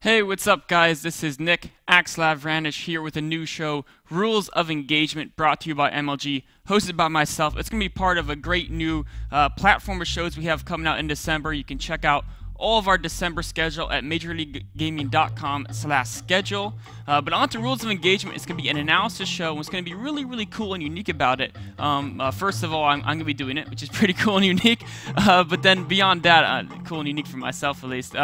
Hey, what's up, guys? This is Nick Axelav Ranish here with a new show, Rules of Engagement, brought to you by MLG, hosted by myself. It's going to be part of a great new platform of shows we have coming out in December. You can check out all of our December schedule at MajorLeagueGaming.com/schedule. But on to Rules of Engagement, it's going to be an analysis show. What's going to be really, really cool and unique about it, first of all, I'm going to be doing it, which is pretty cool and unique. But then beyond that, cool and unique for myself at least.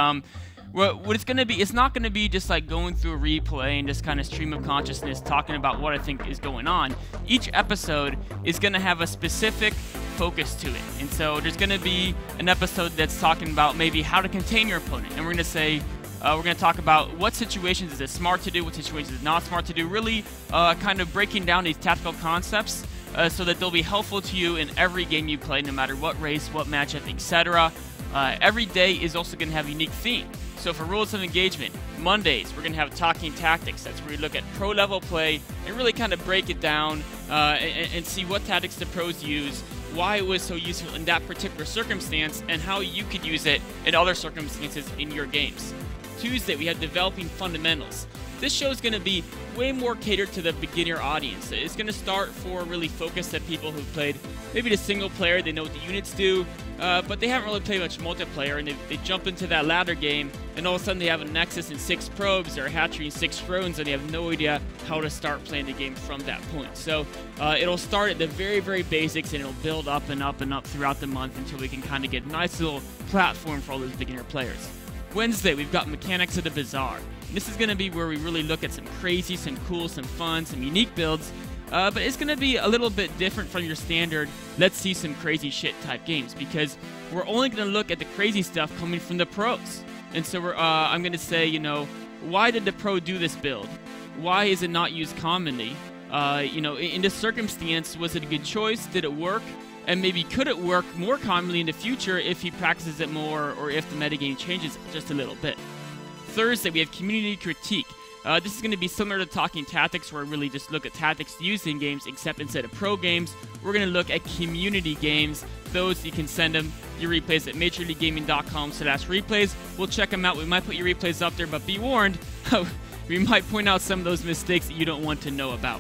What it's going to be, it's not going to be just like going through a replay and just kind of stream of consciousness talking about what I think is going on. Each episode is going to have a specific focus to it. And so there's going to be an episode that's talking about maybe how to contain your opponent. And we're going to say, we're going to talk about what situations is it smart to do, what situations is it not smart to do, really kind of breaking down these tactical concepts so that they'll be helpful to you in every game you play, no matter what race, what matchup, etc. Every day is also going to have a unique theme. So for Rules of Engagement, Mondays, we're going to have Talking Tactics. That's where we look at pro-level play and really kind of break it down and see what tactics the pros use, why it was so useful in that particular circumstance, and how you could use it in other circumstances in your games. Tuesday, we have Developing Fundamentals. This show is going to be way more catered to the beginner audience. It's going to start for really focused at people who've played maybe the single player, they know what the units do, but they haven't really played much multiplayer, and they jump into that ladder game, and all of a sudden they have a Nexus and 6 probes, or a hatchery and 6 drones, and they have no idea how to start playing the game from that point. So it'll start at the very, very basics, and it'll build up and up and up throughout the month until we can kind of get a nice little platform for all those beginner players. Wednesday, we've got Mechanics of the Bazaar. This is going to be where we really look at some crazy, some cool, some fun, some unique builds, but it's going to be a little bit different from your standard let's see some crazy shit type games, because we're only going to look at the crazy stuff coming from the pros. And so I'm going to say, why did the pro do this build? Why is it not used commonly? In this circumstance, was it a good choice? Did it work? And maybe could it work more commonly in the future if he practices it more, or if the metagame changes just a little bit? Thursday, we have Community Critique. This is going to be similar to Talking Tactics, where we really just look at tactics used in games, except instead of pro games, we're going to look at community games. Those, you can send them your replays at MajorLeagueGaming.com/replays. We'll check them out. We might put your replays up there, but be warned, we might point out some of those mistakes that you don't want to know about.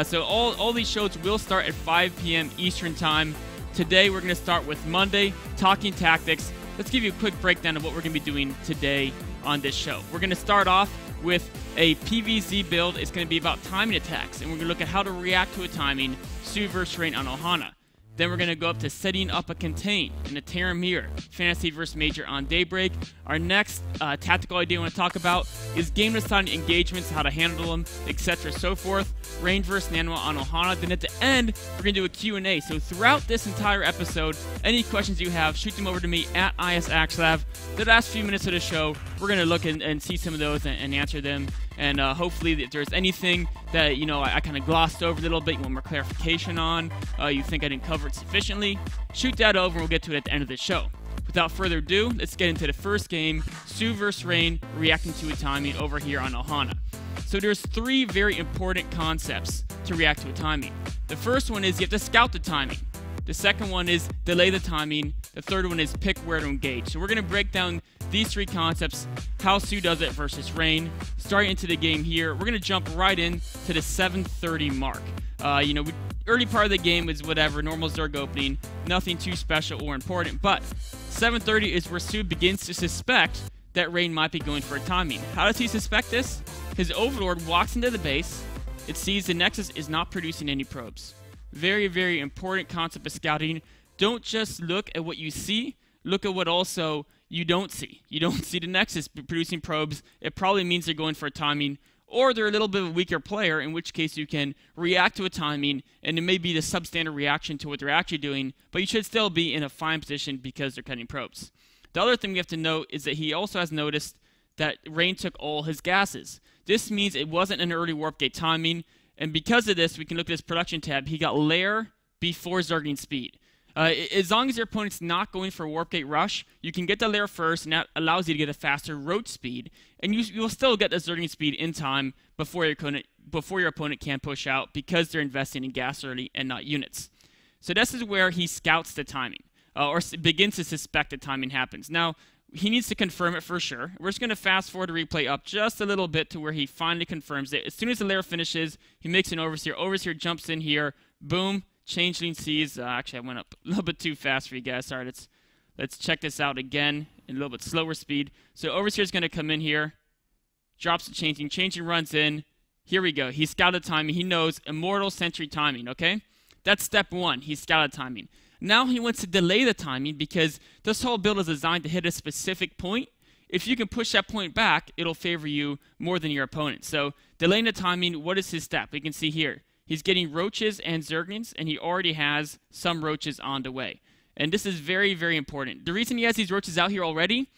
So all these shows will start at 5 p.m. Eastern Time. Today, we're going to start with Monday, Talking Tactics. Let's give you a quick breakdown of what we're going to be doing today on this show. We're going to start off with a PvZ build. It's going to be about timing attacks, and we're going to look at how to react to a timing, Su versus Rain on Ohana. Then we're going to go up to setting up a contain in a Terra Mirror, Fantasy vs. Major on Daybreak. Our next tactical idea I want to talk about is game deciding engagements, how to handle them, etc. so forth. Rain vs. Nanoa on Ohana. Then at the end, we're going to do a Q&A. So throughout this entire episode, any questions you have, shoot them over to me at ISAxelav. The last few minutes of the show, we're going to look and see some of those and answer them. And hopefully, if there's anything that, I kind of glossed over a little bit, you want more clarification on, you think I didn't cover it sufficiently, shoot that over and we'll get to it at the end of the show. Without further ado, let's get into the first game, Su vs. Rain, reacting to a timing over here on Ohana. So there's 3 very important concepts to react to a timing. The first one is you have to scout the timing. The second one is delay the timing. The third one is pick where to engage. So we're going to break down these 3 concepts, how Su does it versus Rain. Starting into the game here, we're going to jump right in to the 7:30 mark. Early part of the game is whatever, normal Zerg opening, nothing too special or important, but 7:30 is where Su begins to suspect that Rain might be going for a timing. How does he suspect this? His Overlord walks into the base, it sees the Nexus is not producing any probes. Very, very important concept of scouting. Don't just look at what you see, look at what also you don't see. You don't see the Nexus producing probes. It probably means they're going for a timing, or they're a little bit of a weaker player, in which case you can react to a timing, and it may be the substandard reaction to what they're actually doing, but you should still be in a fine position because they're cutting probes. The other thing we have to note is that he also has noticed that Rain took all his gases. This means it wasn't an early warp gate timing, and because of this, we can look at his production tab. He got lair before Zerging speed. As long as your opponent's not going for a warp gate rush, you can get the lair first, and that allows you to get a faster roach speed, and you'll still get the Zerging speed in time before your opponent can push out, because they're investing in gas early and not units. So this is where he scouts the timing, or begins to suspect the timing happens. Now, he needs to confirm it for sure. We're just going to fast forward the replay up just a little bit to where he finally confirms it. As soon as the layer finishes, he makes an overseer. Overseer jumps in here. Boom. Changeling sees. Actually, I went up a little bit too fast for you guys. Sorry, let's check this out again in a little bit slower speed. So Overseer is going to come in here. Drops the Changeling. Changeling runs in. Here we go. He scouted timing. He knows Immortal Sentry timing, okay? That's step one. He scouted timing. Now he wants to delay the timing because this whole build is designed to hit a specific point. If you can push that point back, it'll favor you more than your opponent. So delaying the timing, what is his step? We can see here. He's getting roaches and zerglings, and he already has some roaches on the way. And this is very, very important. The reason he has these roaches out here already,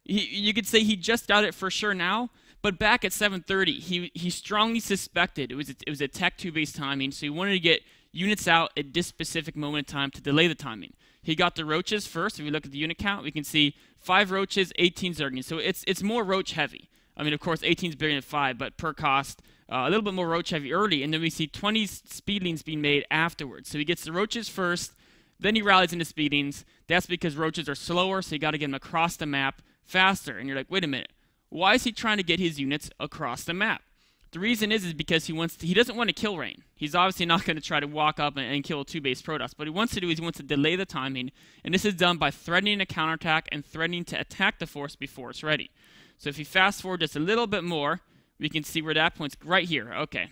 you could say he just got it for sure now, but back at 7:30, he strongly suspected it was a Tech 2-based timing, so he wanted to get units out at this specific moment in time to delay the timing. He got the roaches first. If we look at the unit count, we can see 5 roaches, 18 zerglings. So it's more roach heavy. I mean, of course, 18 is bigger than 5, but per cost, a little bit more roach heavy early. And then we see 20 speedlings being made afterwards. So he gets the roaches first, then he rallies into speedlings. That's because roaches are slower, so you got to get them across the map faster. And you're like, wait a minute, why is he trying to get his units across the map? The reason is because he doesn't want to kill Rain. He's obviously not going to try to walk up and kill a 2-base Protoss. What he wants to do is he wants to delay the timing, and this is done by threatening a counterattack and threatening to attack the force before it's ready. So if you fast forward just a little bit more, we can see where that point's right here. Okay.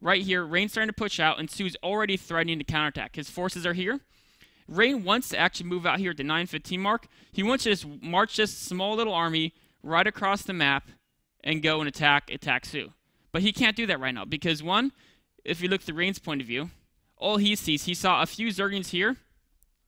Right here, Rain's starting to push out, and Su's already threatening to counterattack. His forces are here. Rain wants to actually move out here at the 9:15 mark. He wants to just march this small little army right across the map and go and attack Su. But he can't do that right now because, one, if you look through Rain's point of view, all he sees, he saw a few Zerglings here.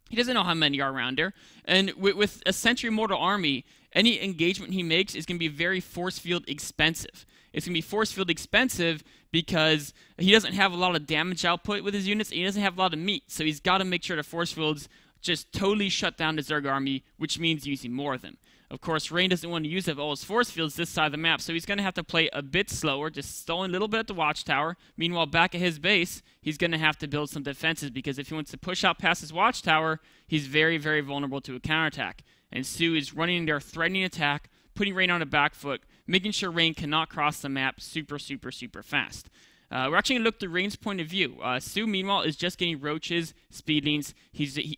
He doesn't know how many are around there. And with a Sentry Mortal army, any engagement he makes is going to be very force field expensive. It's going to be force field expensive because he doesn't have a lot of damage output with his units, and he doesn't have a lot of meat. So he's got to make sure the force fields just totally shut down the Zerg army, which means using more of them. Of course, Rain doesn't want to use up all his force fields this side of the map, so he's going to have to play a bit slower, just stalling a little bit at the watchtower. Meanwhile, back at his base, he's going to have to build some defenses because if he wants to push out past his watchtower, he's very, very vulnerable to a counterattack. And Su is running in there, threatening attack, putting Rain on the back foot, making sure Rain cannot cross the map super, super, super fast. We're actually going to look through Rain's point of view. Su, meanwhile, is just getting roaches, speedlings,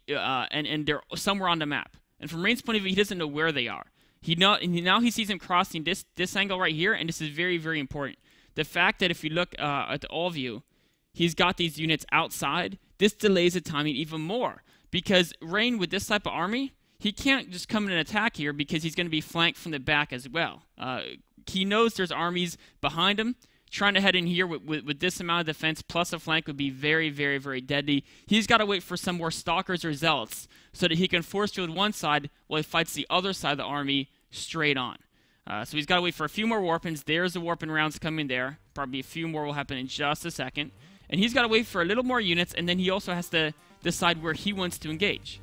and they're somewhere on the map. And from Rain's point of view, he doesn't know where they are. Now he sees him crossing this angle right here, and this is very, very important. The fact that if you look at the all view, he's got these units outside, this delays the timing even more. Because Rain, with this type of army, he can't just come in and attack here because he's going to be flanked from the back as well. He knows there's armies behind him. Trying to head in here with this amount of defense plus a flank would be very, very, very deadly. He's got to wait for some more Stalkers or Zealots so that he can force field one side while he fights the other side of the army straight on. So he's got to wait for a few more Warpins. There's the Warpin rounds coming there. Probably a few more will happen in just a second. And he's got to wait for a little more units, and then he also has to decide where he wants to engage.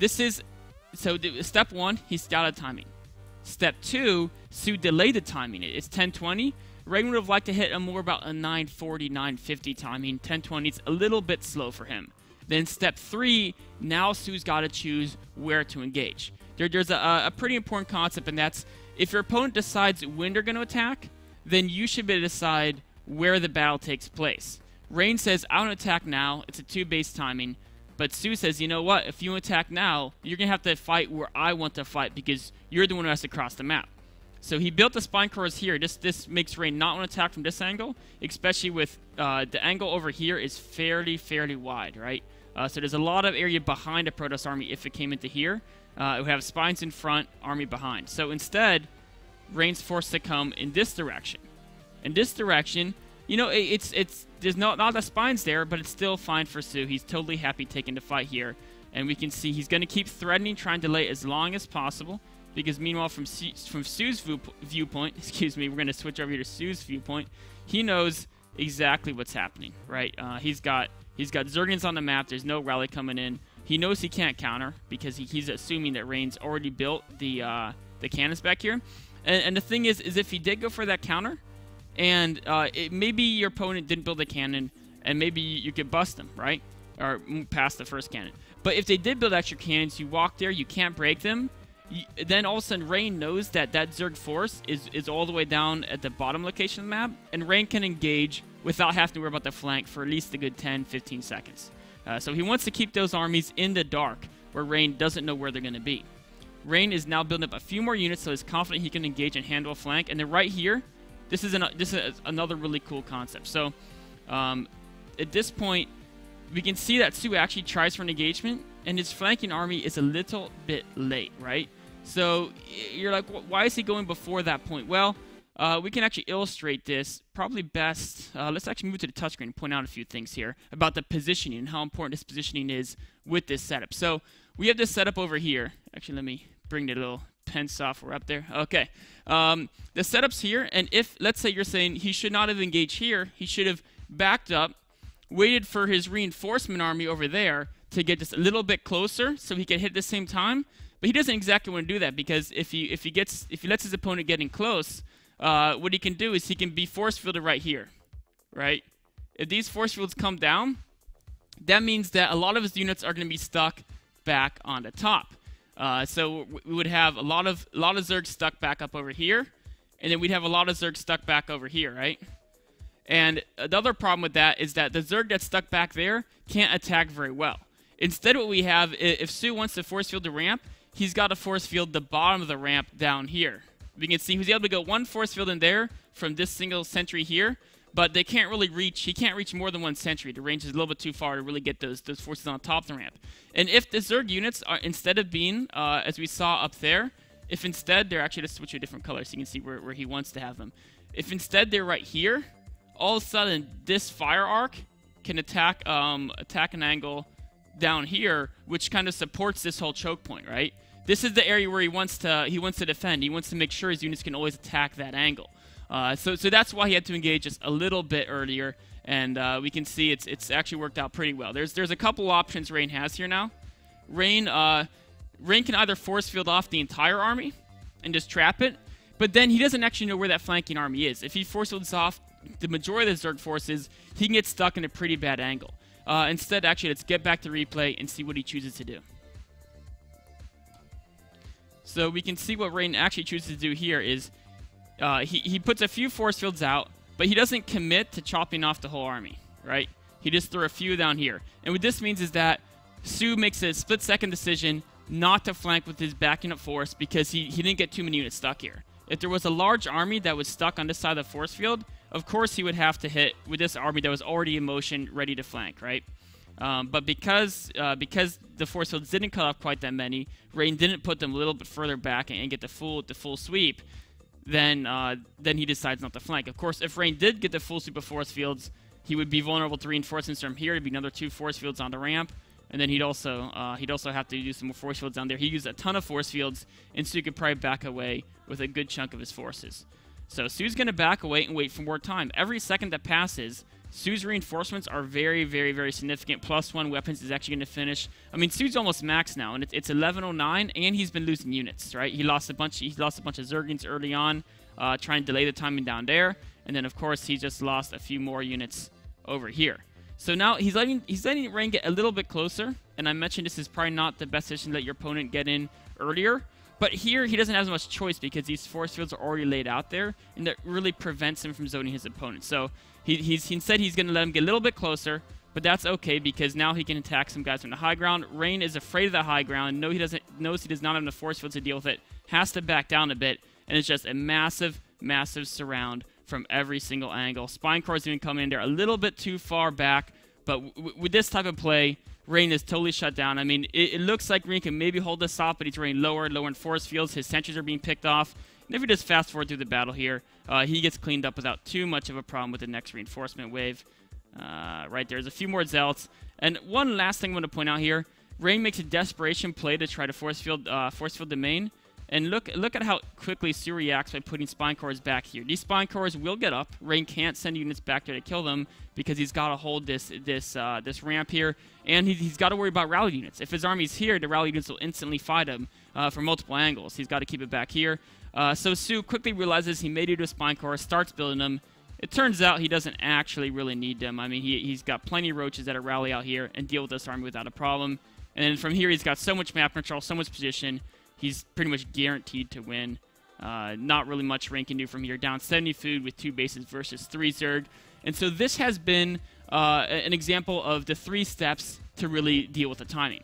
Step 1, he scouted timing. Step 2, Su delayed the timing. It's 10:20. Rain would have liked to hit more about a 9:40, 9:50 timing. 10:20, it's a little bit slow for him. Then step 3, now Su's got to choose where to engage. There's a pretty important concept, and that's if your opponent decides when they're going to attack, then you should be able to decide where the battle takes place. Rain says, I want to attack now. It's a 2-base timing. But Su says, you know what? If you attack now, you're going to have to fight where I want to fight because you're the one who has to cross the map. So he built the Spine Cores here. This makes Rain not want to attack from this angle, especially with the angle over here is fairly wide, right? So there's a lot of area behind a Protoss army if it came into here. It would have spines in front, army behind. So instead, Rain's forced to come in this direction. In this direction, you know, there's not the spines there, but it's still fine for Su. He's totally happy taking the fight here. And we can see he's going to keep threatening, trying to delay as long as possible. Because meanwhile, from Su's viewpoint, excuse me, we're going to switch over here to Su's viewpoint. He knows exactly what's happening, right? He's got Zerglings on the map. There's no rally coming in. He knows he can't counter because he's assuming that Rain's already built the cannons back here. And the thing is if he did go for that counter, and maybe your opponent didn't build a cannon, and maybe you could bust them, right? Or pass the first cannon. But if they did build extra cannons, you walk there, you can't break them. then all of a sudden Rain knows that that Zerg force is all the way down at the bottom location of the map, and Rain can engage without having to worry about the flank for at least a good 10-15 seconds. So he wants to keep those armies in the dark, where Rain doesn't know where they're going to be. Rain is now building up a few more units, so he's confident he can engage and handle a flank. And then right here, this is another really cool concept. So at this point, we can see that Su actually tries for an engagement, and his flanking army is a little bit late, right? So you're like, why is he going before that point? Well, we can actually illustrate this probably best. Let's actually move to the touchscreen and point out a few things here about the positioning and how important this positioning is with this setup. So we have this setup over here. Actually, let me bring the little pen software up there. Okay. The setup's here, and if, let's say you're saying he should not have engaged here, he should have backed up, waited for his reinforcement army over there to get just a little bit closer so he can hit at the same time. But he doesn't exactly want to do that, because if he lets his opponent get in close, what he can do is he can be force fielded right here, right? If these force fields come down, that means that a lot of his units are going to be stuck back on the top. So we would have a lot of Zerg stuck back up over here, and then we'd have a lot of Zerg stuck back over here, right? And the other problem with that is that the Zerg that's stuck back there can't attack very well. Instead, what we have, if Su wants to force field the ramp, he's got to force field the bottom of the ramp down here. We can see he's able to go one force field in there from this single sentry here, but they can't really reach. He can't reach more than one sentry. The range is a little bit too far to really get those forces on top of the ramp. And if the Zerg units are, instead of being, as we saw up there, if instead they're actually, let's switch to a different color so you can see where he wants to have them. If instead they're right here, all of a sudden this fire arc can attack an angle down here, which kind of supports this whole choke point, right? This is the area where he wants to defend. He wants to make sure his units can always attack that angle. So that's why he had to engage just a little bit earlier, and we can see it's actually worked out pretty well. There's a couple options Rain has here now. Rain can either force field off the entire army and just trap it, but then he doesn't actually know where that flanking army is. If he force fields off the majority of the Zerg forces, he can get stuck in a pretty bad angle. Instead, actually, let's get back to replay and see what he chooses to do. So we can see what Rain actually chooses to do here is he puts a few force fields out, but he doesn't commit to chopping off the whole army, right? He just threw a few down here. And what this means is that Su makes a split-second decision not to flank with his backing up force because he didn't get too many units stuck here. If there was a large army that was stuck on this side of the force field, of course he would have to hit with this army that was already in motion, ready to flank, right? But because the force fields didn't cut off quite that many, Rain didn't put them a little bit further back and get the full sweep, then he decides not to flank. Of course, if Rain did get the full sweep of force fields, he would be vulnerable to reinforcements from here. It'd be another 2 force fields on the ramp, and then he'd also have to do some more force fields down there. He used a ton of force fields, and Su could probably back away with a good chunk of his forces. So Su's going to back away and wait for more time. Every second that passes, Su's reinforcements are very, very, very significant. +1 weapons is actually going to finish. I mean, Su's almost max now, and it's 1109, and he's been losing units, right? He lost a bunch of Zergings early on, trying to delay the timing down there, and then of course he just lost a few more units over here. So now he's letting Rain get a little bit closer, and I mentioned this is probably not the best position to let your opponent get in earlier. But here, he doesn't have as much choice because these force fields are already laid out there, and that really prevents him from zoning his opponent. So he said he's going to let him get a little bit closer, but that's okay because now he can attack some guys from the high ground. Rain is afraid of the high ground, knows he does not have enough force fields to deal with it, has to back down a bit, and it's just a massive, massive surround from every single angle. Spine Corps even come in there a little bit too far back, but with this type of play, Rain is totally shut down. I mean, it looks like Rain can maybe hold this off, but he's running lower in force fields. His sentries are being picked off. And if we just fast forward through the battle here, he gets cleaned up without too much of a problem with the next reinforcement wave. Right there's a few more zealots. And one last thing I want to point out here, Rain makes a desperation play to try to force field the main. And look at how quickly Su reacts by putting Spine Corps back here. These Spine Corps will get up. Rain can't send units back there to kill them because he's got to hold this ramp here, and he's got to worry about rally units. If his army's here, the rally units will instantly fight him from multiple angles. He's got to keep it back here. So Su quickly realizes he made it to a Spine Corps, starts building them. It turns out he doesn't actually really need them. I mean, he's got plenty of roaches that are rally out here and deal with this army without a problem. And then from here, he's got so much map control, so much position. he's pretty much guaranteed to win. Not really much Rain can do from here. Down 70 food with 2 bases versus 3 Zerg. And so this has been an example of the 3 steps to really deal with the timing.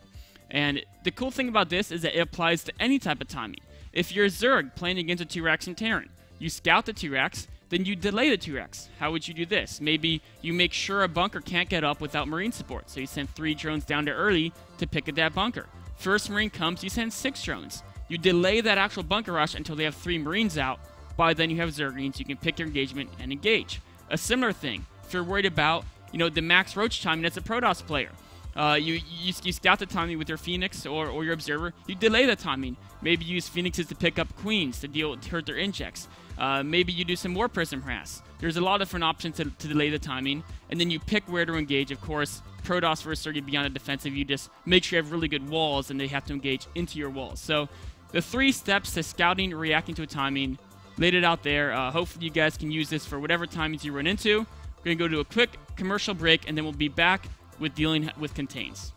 And the cool thing about this is that it applies to any type of timing. If you're a Zerg playing against a T-Rex in Terran, you scout the T-Rex, then you delay the T-Rex. How would you do this? Maybe you make sure a bunker can't get up without Marine support, so you send 3 drones down to early to pick at that bunker. First Marine comes, you send 6 drones. You delay that actual bunker rush until they have 3 Marines out. By then you have Zerglings, you can pick your engagement and engage. A similar thing, if you're worried about, the max roach timing as a Protoss player. You scout the timing with your Phoenix or your Observer. You delay the timing. Maybe you use Phoenixes to pick up Queens to hurt their injects. Maybe you do some more Prism Harass. There's a lot of different options to delay the timing. And then you pick where to engage. Of course, Protoss versus Zerg beyond a defensive, you just make sure you have really good walls and they have to engage into your walls. So the 3 steps to scouting, reacting to a timing, laid it out there. Hopefully you guys can use this for whatever timings you run into. We're going to go to a quick commercial break, and then we'll be back with dealing with contains.